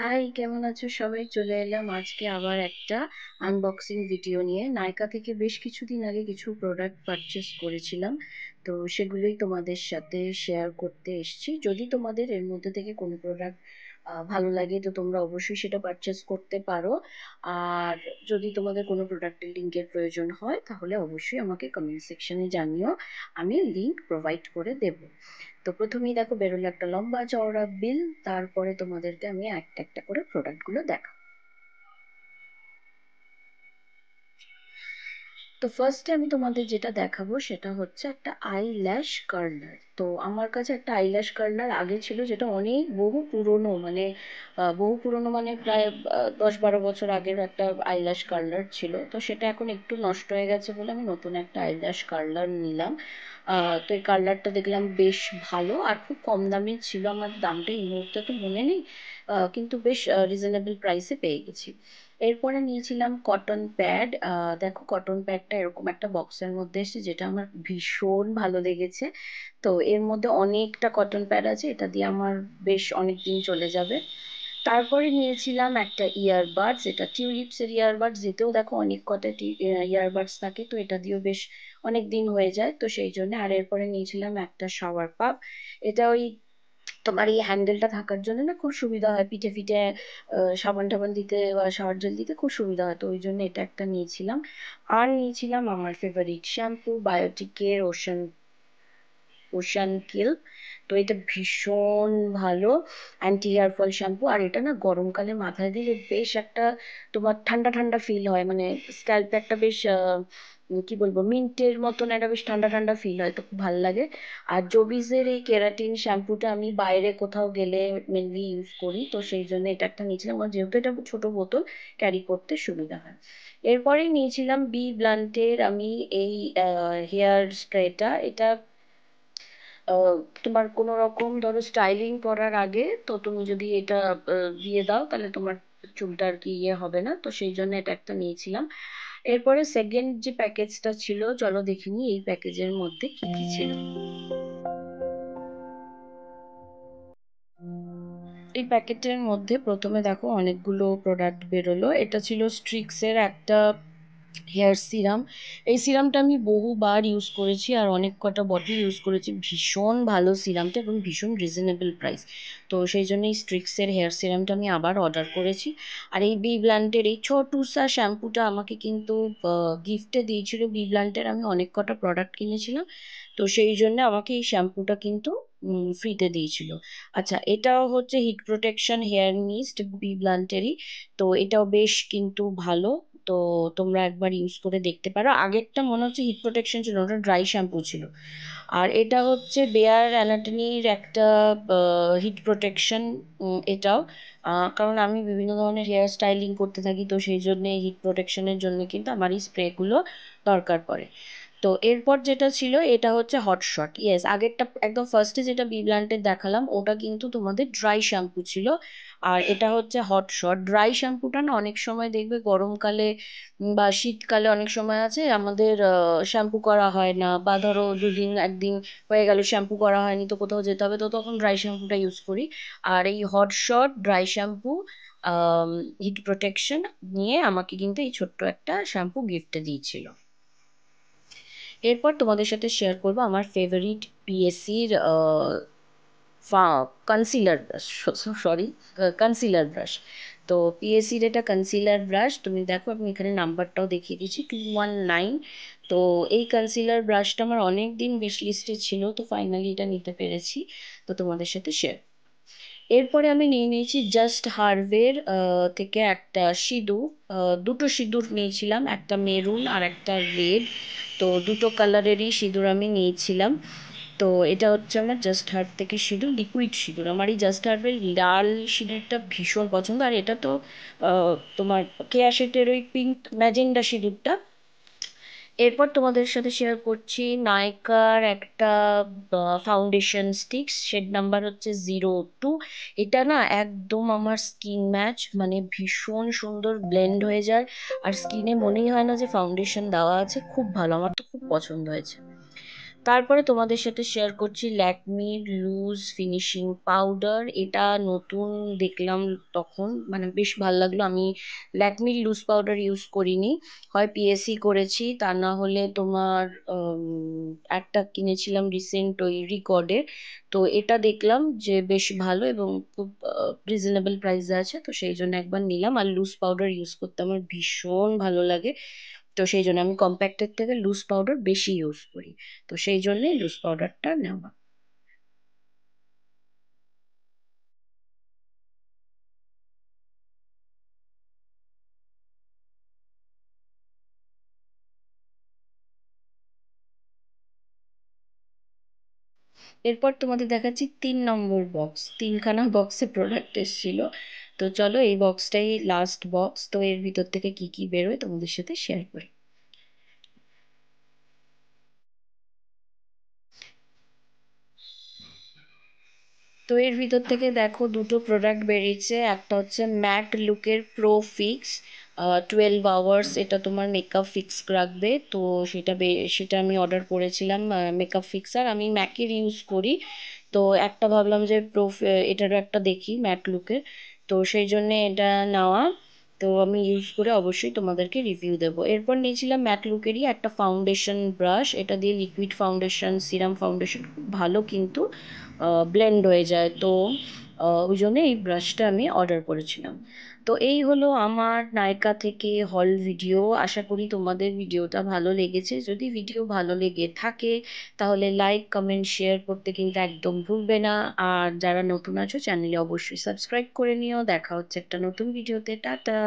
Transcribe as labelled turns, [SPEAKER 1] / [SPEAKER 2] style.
[SPEAKER 1] High, কেমন আছো সবাই? চলে এলাম আজকে আবার একটা আনবক্সিং ভিডিও নিয়ে। নাইকা থেকে বেশ কিছুদিন আগে কিছু প্রোডাক্ট পারচেস করেছিলাম, তো সেগুলোই তোমাদের সাথে শেয়ার করতে এসেছি। যদি তোমাদের এর মধ্যে থেকে কোনো প্রোডাক্ট ভালো লাগে তো তোমরা অবশ্যই সেটা পারচেস করতে পারো। আর যদি তোমাদের কোনো প্রোডাক্টের লিঙ্কের প্রয়োজন হয় তাহলে অবশ্যই আমাকে কমেন্ট সেকশনে জানিও, আমি লিঙ্ক প্রোভাইড করে দেবো। তো প্রথমেই দেখো বেরোলো একটা লম্বা চওড়া বিল, তারপরে তোমাদেরকে আমি একটা একটা করে প্রোডাক্টগুলো দেখাবো। তো ফার্স্টে আমি তোমাদের যেটা দেখাবো সেটা হচ্ছে একটা আইল্যাশ কার্লার। তো আমার কাছে একটা আইল্যাশ কার্লার আগে ছিল, যেটা অনেক বহু পুরনো, মানে বহু পুরনো মানে প্রায় 10-12 বছর আগের একটা আইল্যাশ কার্লার ছিল। তো সেটা এখন একটু নষ্ট হয়ে গেছে বলে আমি নতুন একটা আইল্যাশ কার্লার নিলাম। তো এই কার্লারটা দেখলাম বেশ ভালো আর খুব কম দামে ছিল। আমার দামটা এই মুহূর্তে তো মনে নেই, কিন্তু বেশ রিজনেবল প্রাইসে পেয়ে গেছি। এরপরে নিয়েছিলাম কটন প্যাড। দেখো কটন প্যাডটা এরকম একটা বক্সের মধ্যে এসেছে, যেটা আমার ভীষণ ভালো লেগেছে। তো এর মধ্যে অনেকটা কটন প্যাড আছে, এটা দিয়ে আমার বেশ অনেক দিন চলে যাবে। তারপরে নিয়েছিলাম একটা ইয়ারবাডস, এটা টিউলিপসের ইয়ারবাডস। যেতেও দেখো অনেক কটা ইয়ারবাডস থাকে, তো এটা দিয়েও বেশ অনেক দিন হয়ে যায়, তো সেই জন্য। আর এরপরে নিয়েছিলাম একটা শাওয়ার পাপ। এটা ওই তোমার এই হ্যান্ডেলটা থাকার জন্য না খুব সুবিধা হয়, পিঠে ফিটে সাবান টাবান দিতে বা শাওয়ার জেল দিতে খুব সুবিধা হয়, তো ওই জন্য এটা একটা নিয়েছিলাম। আর নিয়েছিলাম আমার ফেভারিট শ্যাম্পু, বায়োটিকের ওশান কিল। তো এটা ভীষণ ভালো অ্যান্টি হেয়ার ফল শ্যাম্পু। আর এটা না গরমকালে মাথায় দিলে বেশ একটা তোমার ঠান্ডা ঠান্ডা ফিল হয়, মানে স্ক্যাল্পে একটা বেশ কি বলবো, মিন্টের মতন একটা বেশ ঠান্ডা ঠান্ডা ফিল হয়, তো খুব ভালো লাগে। আর জোবিসের এই কেরাটিন শ্যাম্পুটা আমি বাইরে কোথাও গেলে মেনলি ইউজ করি, তো সেই জন্য এটা একটা নিয়েছিলাম, আর যেহেতু এটা ছোট বোতল ক্যারি করতে সুবিধা হয়। এরপরে নিয়েছিলাম বি ব্লান্টের আমি এই হেয়ার স্প্রেটা। এটা আহ, তোমার কোনো রকম ধরো স্টাইলিং করার আগে তো তুমি যদি এটা দিয়ে দাও তাহলে তোমার চুলটা আর কি ইয়ে হবে না, তো সেই জন্য এটা একটা নিয়েছিলাম। এরপরে সেকেন্ড যে প্যাকেজটা ছিল, চলো দেখিনি এই প্যাকেজের মধ্যে কি কি ছিল। এই প্যাকেটের মধ্যে প্রথমে দেখো অনেকগুলো প্রোডাক্ট বেরোলো। এটা ছিল স্ট্রিক্সের একটা হেয়ার সিরাম। এই সিরামটা আমি বহুবার ইউজ করেছি আর অনেক কটা বটল ইউজ করেছি। ভীষণ ভালো সিরামটা এবং ভীষণ রিজনেবল প্রাইস, তো সেই জন্য এই স্ট্রিক্সের হেয়ার সিরামটা আমি আবার অর্ডার করেছি। আর এই বি ব্লান্টের এই ছোটুসা শ্যাম্পুটা আমাকে কিন্তু গিফটে দিয়েছিল বি ব্লান্টের। আমি অনেক কটা প্রোডাক্ট কিনেছিলাম, তো সেই জন্য আমাকে এই শ্যাম্পুটা কিন্তু ফ্রিতে দিয়েছিল। আচ্ছা, এটাও হচ্ছে heat protection hair mist B ব্লান্টেরই। তো এটাও বেশ কিন্তু ভালো, তো তোমরা একবার ইউজ করে দেখতে পারো। আগেরটা মনে হচ্ছে হিট প্রোটেকশন ছিল, ওটা ড্রাই শ্যাম্পু ছিল। আর এটা হচ্ছে বেয়ার অ্যানাটমির একটা হিট প্রোটেকশন। এটাও কারণ আমি বিভিন্ন ধরনের হেয়ার স্টাইলিং করতে থাকি, তো সেই জন্য এই হিট প্রোটেকশনের জন্য কিন্তু আমার এই স্প্রেগুলো দরকার পড়ে। তো এরপর যেটা ছিল এটা হচ্ছে হটশট। ইয়েস, আগেরটা একদম ফার্স্টে যেটা বি ব্ল্যান্ডের দেখালাম ওটা কিন্তু তোমাদের ড্রাই শ্যাম্পু ছিল, আর এটা হচ্ছে হটশট। ড্রাই শ্যাম্পুটা না অনেক সময় দেখবে গরমকালে বা শীতকালে অনেক সময় আছে আমাদের শ্যাম্পু করা হয় না, বা ধরো দুদিন একদিন হয়ে গেল শ্যাম্পু করা হয়নি, তো কোথাও যেতে হবে, তো তখন ড্রাই শ্যাম্পুটা ইউজ করি। আর এই hotshot dry shampoo hit protection নিয়ে আমাকে কিন্তু এই ছোট্ট একটা শ্যাম্পু গিফটে দিয়েছিল। এরপর তোমাদের সাথে শেয়ার করবো আমার ফেভারিট পিএসসির concealer brush. Sorry, concealer brush. তো পিএসসির এটা কনসিলার ব্রাশ, তুমি দেখো আমি এখানে নাম্বারটাও দেখিয়ে দিচ্ছি 219। তো এই কনসিলার ব্রাশটা আমার অনেক দিন উইশ লিস্টে ছিল, তো ফাইনালি এটা নিতে পেরেছি, তো তোমাদের সাথে শেয়ার। এরপরে আমি নিয়ে নিয়েছি জাস্ট হার্ভের থেকে একটা সিঁদুর। দুটো সিঁদুর নিয়েছিলাম, একটা মেরুন আর একটা রেড। তো দুটো কালারেরই সিঁদুর আমি নিয়েছিলাম। তো এটা হচ্ছে আমার জাস্ট হার্ব থেকে সিঁদুর, লিকুইড সিঁদুর। আমার এই জাস্ট হার্বের লাল সিঁদুরটা ভীষণ পছন্দ। আর এটা তো তোমার কেয়া শেটের ওই পিঙ্ক ম্যাজেন্ডা সিঁদুরটা। এরপর তোমাদের সাথে শেয়ার করছি নাইকার একটা ফাউন্ডেশন স্টিক্স, শেড নাম্বার হচ্ছে 02। এটা না একদম আমার স্কিন ম্যাচ, মানে ভীষণ সুন্দর ব্লেন্ড হয়ে যায় আর স্কিনে মনেই হয় না যে ফাউন্ডেশন দেওয়া আছে। খুব ভালো, আমার তো খুব পছন্দ হয়েছে। তারপরে তোমাদের সাথে শেয়ার করছি ল্যাকমির লুজ ফিনিশিং পাউডার। এটা নতুন দেখলাম তখন, মানে বেশ ভালো লাগলো। আমি ল্যাকমির লুজ পাউডার ইউজ করিনি, হয় পিএসসি করেছি, তা না হলে তোমার একটা কিনেছিলাম রিসেন্ট ওই রিকর্ডের। তো এটা দেখলাম যে বেশ ভালো এবং খুব রিজনেবল প্রাইসে আছে, তো সেই জন্য একবার নিলাম। আর লুজ পাউডার ইউজ করতে আমার ভীষণ ভালো লাগে, তো সেই জন্য আমি কম্প্যাক্টের থেকে লুজ পাউডার বেশি ইউজ করি, তো সেই জন্যই লুজ পাউডারটা নেওয়া। এরপর তোমাদের দেখাচ্ছি 3 নম্বর বক্স। তিনখানা বক্সে প্রোডাক্ট এসেছিল, তো চলো এই বক্সটাই লাস্ট বক্স, তো এর ভিতর থেকে কি কি বেরোয় তোমাদের সাথে শেয়ার করি। তো এর ভিতর থেকে দেখো দুটো প্রোডাক্ট বেরিয়েছে। একটা হচ্ছে ম্যাট লুকের প্রো ফিক্স 12 আওয়ার্স, এটা তোমার মেকআপ ফিক্স রাখবে। তো সেটা আমি অর্ডার করেছিলাম, মেকআপ ফিক্সার আমি ম্যাকের ইউজ করি। তো একটা ভাবলাম যে এটারও একটা দেখি ম্যাট লুকের, তো সেই জন্যে এটা নেওয়া। তো আমি ইউজ করে অবশ্যই তোমাদেরকে রিভিউ দেবো। এরপর নিয়েছিলাম ম্যাট লুকেরই একটা ফাউন্ডেশন ব্রাশ, এটা দিয়ে লিকুইড ফাউন্ডেশন সিরাম ফাউন্ডেশন খুব ভালো কিন্তু ব্লেন্ড হয়ে যায়, তো ওই জন্য এই ব্রাশটা আমি অর্ডার করেছিলাম। তো এই হলো আমার নায়কা থেকে হল ভিডিও। আশা করি তোমাদের ভিডিওটা ভালো লেগেছে। যদি ভিডিও ভালো লেগে থাকে তাহলে লাইক কমেন্ট শেয়ার করতে কিন্তু একদম ভুলবে না। আর যারা নতুন আছো চ্যানেলে অবশ্যই সাবস্ক্রাইব করে নিও। দেখা হচ্ছে একটা নতুন ভিডিওতে, টাটা।